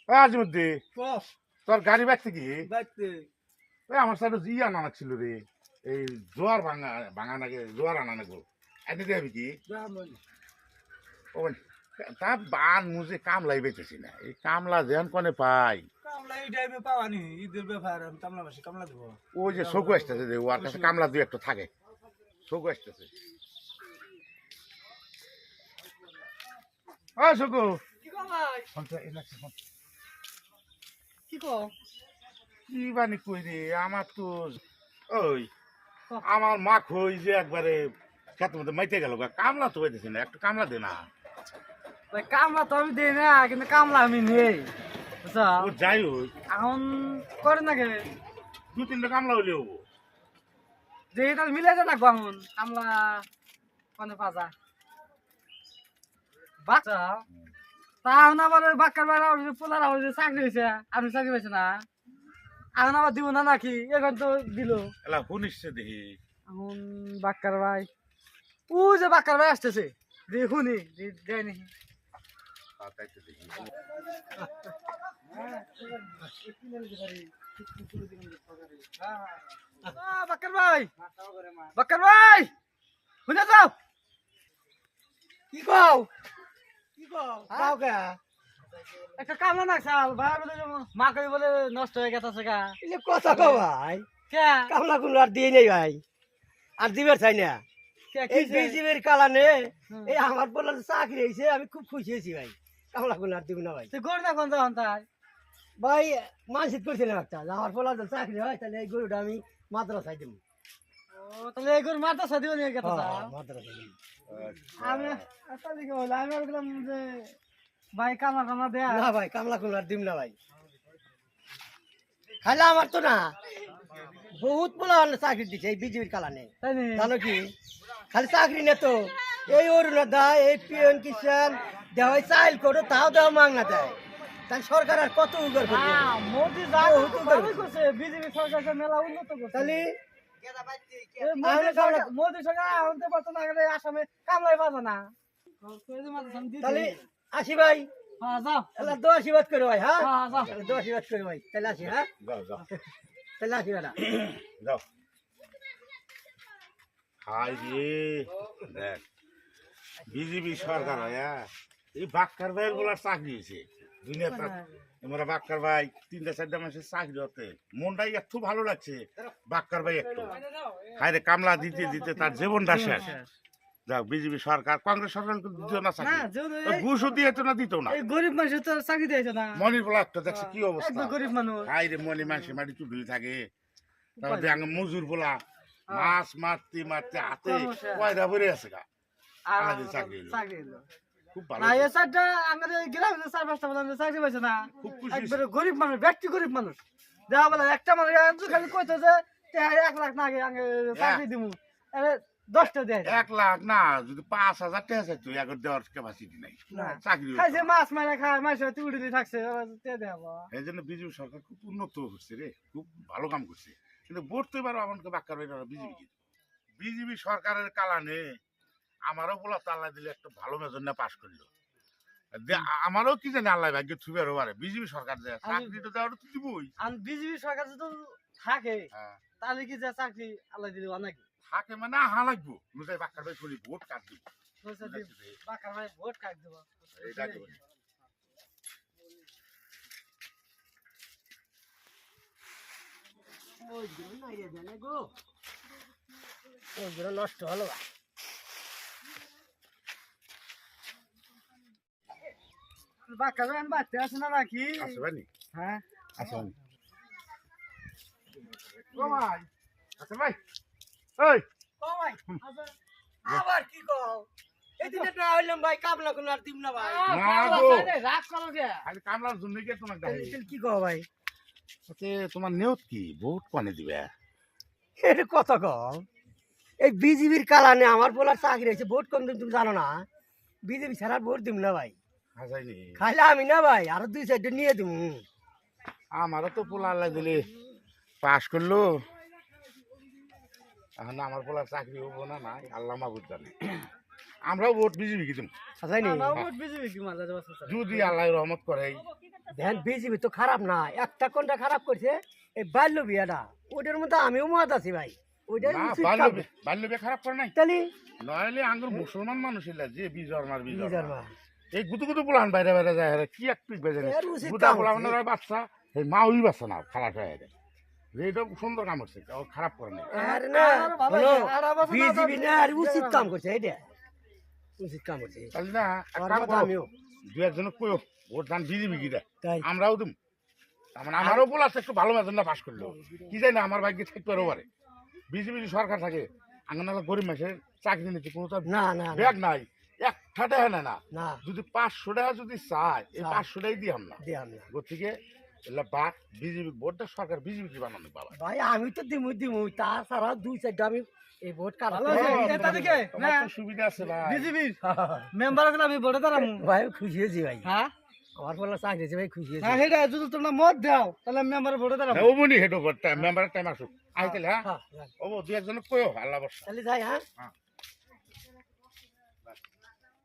আজ মধ্যে কস তোর গাড়ি বাইতে কি বাইতে ওই আমার সাইডে ইয়া আনা ছিল রে এই জোয়ার ভাঙা ভাঙা নাকি জোয়ার আনা নাগো এনে দেবি কি ব্রাহ্মণ ও তা বান মুজে কামলাই বেঁচেছি না এই কামলা যেন কনে পাই কামলা এই টাইমে পাওয়ানি ঈদের ব্যাপার আমি কামলা মাসে কামলা দেবো ওই যে শোকু আসতেছে যে ওর কাছে কামলা দুই একটা থাকে শোকু আসতেছে ও শোকু কি কো ভাই কি কো কি বানি কই রে আমার তো ওই আমার মা কই যে একবারে খেত মধ্যে মাইতে গেল কামলা তো পাইতেছি না একটু কামলা দে না ভাই কামলা তো আমি দেই না কিন্তু কামলা আমি নেই বুঝছো ও যাই হোক এখন করে না কে দু তিনটা কামলা হইলে হবো যে তাহলে মিলে যায় না এখন কামলা কোনে পাজা বাচ্চা তাহলে আবার ওই বাক্কার বেলা পোলারা ওই যে চাকরি হয়েছে আপনি চাকরি পাইছে না এখন আবার দিব না নাকি এখন তো দিল এলা শুনিস দেখি এখন বাক্কার ভাই ও যে বাক্কার ভাই আসতেছে যে শুনি দেয় নাকি তাই তো দেখি বাক্কার ভাই বাক্কার ভাই শুনে যাও কি কও কি কও কাও কে একটা কামলা না চাল ভাই বলে মা কই বলে নষ্ট হয়ে গেছে গা এলে কথা কও ভাই কে কামলা কুল আর দিয়ে নেই ভাই আর দিবার চাই না এই বিজিবির কালানে এই আমার বলার চাকরি হয়েছে আমি খুব খুশি হয়েছি ভাই কামলা কুল আর দিব না ভাই তুই গরু না কোন যখন তাই ভাই মানসিক করছিলাম একটা যে আমার বলার যদি চাকরি হয় তাহলে এই গরুটা আমি মাদ্রাসায় দিব ও তাহলে এই গরু মারতে সাদিও নিয়ে গেছে মাদ্রাসায় দিব আমি তাহলে কি বলে আমি বললাম যে ভাই কামলা কামলা দেয়া না ভাই কামলা কুল আর দিব না ভাই খাইলে আমার তো না বহুত বলা চাকরি দিচ্ছে এই বিজিবির কালানে তাই নি জানো কি খালি চাকরি নে তো এই অরুণোদা এই পিএন কিষান দেওয়াই চাইল করো তাও দেওয়া মাংনা দেয় তাই সরকার আর কত উগর করবে মোদি যা ভালো করছে বিজেপি সরকারকে মেলা উন্নত করছে তাহলে এই মোদি সরকার আনতে পারতো না আগে আসামে কামলাই বাজে না তাহলে আসি ভাই হ্যাঁ যাও তাহলে দোয়া আশীর্বাদ করো ভাই হ্যাঁ হ্যাঁ যাও তাহলে দোয়া আশীর্বাদ করো ভাই তাহলে আসি হ্যাঁ যাও যাও তাহলে আসি বেটা যাও হাই রে দেখ বিজেপি সরকার হয়া এই বাক্কার ভাইয়ের বলার চাকরি হয়েছে দুনিয়াতে আমরা বাক্কার ভাই তিনটা চারটা মাসের চাকরি হতে মনটাই একটু ভালো লাগছে বাক্কার ভাই একটু হায়রে কামলা দিতে দিতে তার জীবনটা শেষ যাক বিজেপি সরকার কংগ্রেস সরকার দিত না না চাকরি যেহেতু ঘুষও দিয়েতো না দিত না এই গরিব মানুষ তো চাকরি দিয়েছে না মনির বলা একটা দেখছে কি অবস্থা একদম গরিব মানুষ হায়রে মনি মানুষ মাটি চুটলি থাকে তারপরে মজুর বলা মাছ মারতে মারতে হাতে পয়দা ভরে আছে গা আর আমাদের চাকরি হলো। চাকরি হলো খুব ভালো না এই চারটা আমাদের গ্রামে চার পাঁচটা মানুষ চাকরি পাইছে না খুব খুশি একবারে গরিব মানুষ ব্যক্তি গরিব মানুষ দেখা বলে একটা মানুষ খালি কইতো যে 1 লাখ না আগে চাকরি দিমু আরে 10টা দেয় 1 লাখ না যদি 5,000 টাকা চাইতো এখন দেওয়ার ক্যাপাসিটি নাই না। চাকরি হলো। খাইছে মাছ মারা খায় মাছ তুড়ি থাকছে তে দেবো এই জন্য বিজেপি সরকার খুব উন্নত করছে রে খুব ভালো কাম করছে কিন্তু ভোট তো এবার আমাকে বাক্কার বিজেপি বিজেপি সরকারের কালানে আমারও বলা তো আল্লাহ দিলে একটা ভালো মেজর পাশ করলো আমারও কি জানি আল্লাহ ভাগ্য থুবে পারে বিজেপি সরকার দেয় চাকরিটা দেওয়ার তো দিবই আর বিজেপি সরকার যদি থাকে হ্যাঁ তাহলে কি যে চাকরি আল্লাহ দিল নাকি থাকে মানে হা লাগবো নুসাই বাক্কার ভাই করি ভোট কাট দিব বাকার ভাই ভোট কাট দেবো এইটা দিব ওই গুলো নাই রে জানে গো ওই গুলো নষ্ট হলো ভাই বাকার ভাই বাচ্চা আছে না নাকি আছে ভাই হ্যাঁ আছে ভাই ও ভাই আছে ভাই ওই ও ভাই আবার কি কও এই দিনে না হইলাম ভাই কামলা কোন আর দিম না ভাই না গো রাগ করো কে আরে কামলার জন্য কি তোমাকে দেখাই তাহলে কি কও ভাই আচ্ছা তোমার নিয়ত কি ভোট কোনে দিবে এটা কথা কও এই বিজেপির কালানে আমার বলার চাকরি হয়েছে ভোট কম দিন তুমি জানো না বিজেপি ছাড়া ভোট দিব না ভাই হাসাইনি খাইলে আমি না ভাই আরো 2 4টা নিয়ে দিব আমারও তো পোলা আল্লাহ দিলে পাশ করলো এখন আমার পোলার চাকরি হবো না নাই আল্লাহ মাহবুব জানে আমরাও ভোট বিজেপি কি দিব হাসাইনি আমরাও ভোট বিজেপি কি মাঝে যদি আল্লাহ রহমত করে ধ্যান বিজিবি তো খারাপ না, একটা কোনটা খারাপ করছে এই বাল্য বিয়াটা, ওটার মধ্যে আমিও মত আছি ভাই, ওইটাই না উচিত কাম। বাল্য বিয়ে খারাপ করে নাই, তাহলে নইলে আঙ্গুর মুসলমান মানুষ ইলা যে বিজর্মার বিজার বিজর্মা মা এই গুতু গুতু পোলান বাইরে বাইরে যায় হেরে কি এক পিক বেজে এর উচিত গুতা কাম পোলান হচ্ছে। বাচ্চা এই মা ওই বাচ্চা না খালাস হয়ে যায় এটা সুন্দর কাম করছে ও খারাপ করে নাই আরে না আর ভালো হলো, আছে, আর আবার বিজিবি না আর উচিত কাম করছে, এটা উচিত কাম করছে। তাহলে না এক ওর কাম মতো করো, আমিও দু একজন কইও ভোট দান বিজেপি কি দেয় তাই আমরাও দিম, মানে আমারও বলা একটু ভালো মেজেন্ডা পাস করলো কি জানি আমার ভাগ্যে থাকতে পারো পারে বিজেপি সরকার থাকে আঙ্গনালা গরিব মাসের চাকরি নিতে কোনো তো না না না, ব্যাগ নাই একটা টাকা না না না যদি 500 টাকা যদি চায় এই চায়। 500 টাকাই দিই আমরা দিয়াম না গতিকে এলা বাদ বিজেপি ভোটটা সরকার বিজেপি কি বানানো বাবা ভাই, আমি তো দিমু দিমু, তাছাড়া দুই চারটা আমি এই ভোট কাটা ভালো আছে, এটা দেখে তোমার না তো সুবিধা আছে ভাই বিজেপির মেম্বার আছে আমি ভোটে দাঁড়াবো। ভাই খুশি হয়েছি ভাই, হ্যাঁ আমার বলা চাকরি হয়েছে ভাই, খুশি হয়েছি। হ্যাঁ সেটা যদি তোমরা মত দাও তাহলে মেম্বার ভোটে দাঁড়াবো। ও মনি হেডো ভোটটা মেম্বারের টাইম আসুক আইতেলে হ্যাঁ হ্যাঁ, হ্যাঁ। ও দু একজন কইও আল্লাহ বর্ষা তাহলে যাই, হ্যাঁ হ্যাঁ